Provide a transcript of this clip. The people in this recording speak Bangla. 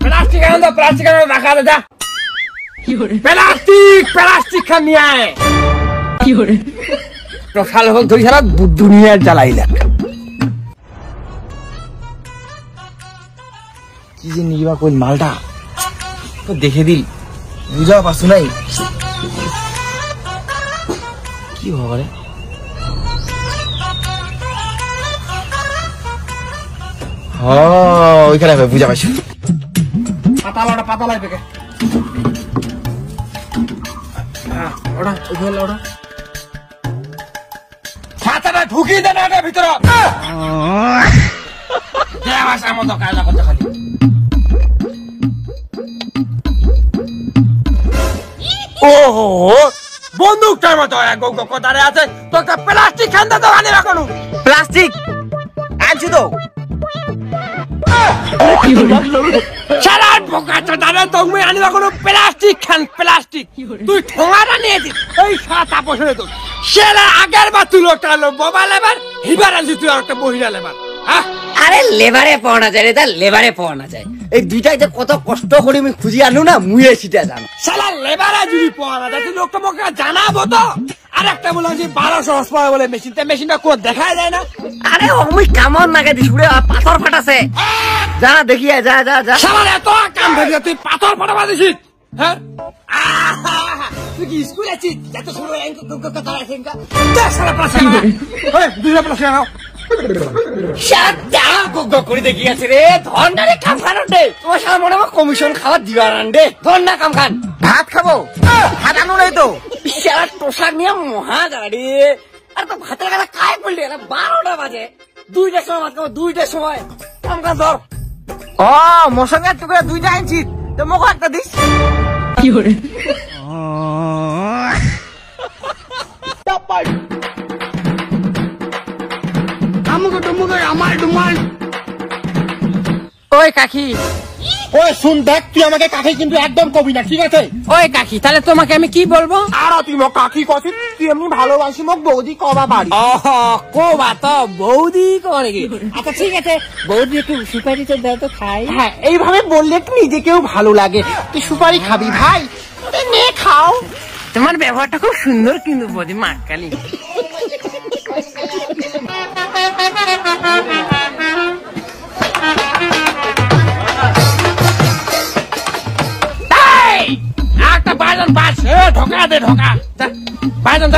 প্লাস্টিক আনো তো, প্লাস্টিক আনো, রাখা দাদা। প্লাস্টিক প্লাস্টিক খান নিয়ে আয়। সাল হোক ধরি সারা দুনিয়ার জ্বালাইলা কি যে নিবা কই মালটা তো দেখে দিল বুঝা পারছো নাই কি হবে ওইখানে বুঝা পাইছো পাতা লাগবে ওটা ওইখানে ওটা ছাতাটা ঢুকিয়ে দেন এটার ভিতরে দেওয়ার মতো কাজ করতে খালি ওহো বন্দুকটার মতো কোথায় আছে তো একটা প্লাস্টিক খান্দা তো আনি রাখো প্লাস্টিক আনছি তো সারার বোকা তো দাদা তুমি আনি রাখো প্লাস্টিক খান প্লাস্টিক তুই ঠোঙাটা নিয়েছিস এই সাত আপসরে তো সেরা আগের বার তুই লোটালো বাবা লেবার হিবার আনছি তুই আর একটা মহিলা লেবার আরে লেবারে পাওয়া যায় রে তা লেবারে পাওয়া যায় এই দুইটাই যে কত কষ্ট করে আমি খুঁজি আনু না মুয়ে সেটা জানো শালা লেবারে যদি পাওয়া যায় তুই লোকটা মোকে জানাবো তো আর একটা বললাম যে 1200 হর্সপাওয়ার বলে মেশিনটা কোন দেখা যায় না আরে আমি কামন নাগে দিছ রে পাথর ফাটাছে যা দেখি যা যা যা শালা এত কাম ভেবে তুই পাথর ফাটাবা দিছিস হ্যাঁ তুই কি স্কুলে আছিস এত সময় কথা আছে না শালা প্লাস্টিক ওই দুইটা প্লাস্টিক নাও করে দেখি আছে রে ধন্নারে কাম খান দে তোমার সারা মনে হয় কমিশন খাওয়া দিবার আনবে ধন্না কাম খান ভাত খাবো ভাত আনো নাই তো সারা পোশাক নিয়ে মহা গাড়ি আর তো ভাতের কথা খাই পড়লি 12টা বাজে 2টার সময় ভাত খাবো 2টার সময় কাম খান ধর মশঙ্গা টুকরা 2টা আনছি তো মোকে একটা দিস কি করে ওই কাকি ওই শুন দেখ তুই আমাকে কাকি কিন্তু একদম কবি না ঠিক আছে ওই কাকি তাহলে তোমাকে আমি কি বলবো আর তুই মোক কাকি কছিস তুই এমনি ভালোবাসি মোক বৌদি কবা বাড়ি কোবা তো বৌদি করে কি আচ্ছা ঠিক আছে বৌদি একটু সুপারি তো দাও তো খাই হ্যাঁ এইভাবে বললে একটু নিজেকেও ভালো লাগে তুই সুপারি খাবি ভাই নে খাও তোমার ব্যবহারটা খুব সুন্দর কিন্তু বৌদি মাকালি একটা বাজন বাস ঢোকা দে ঢোকা বাজন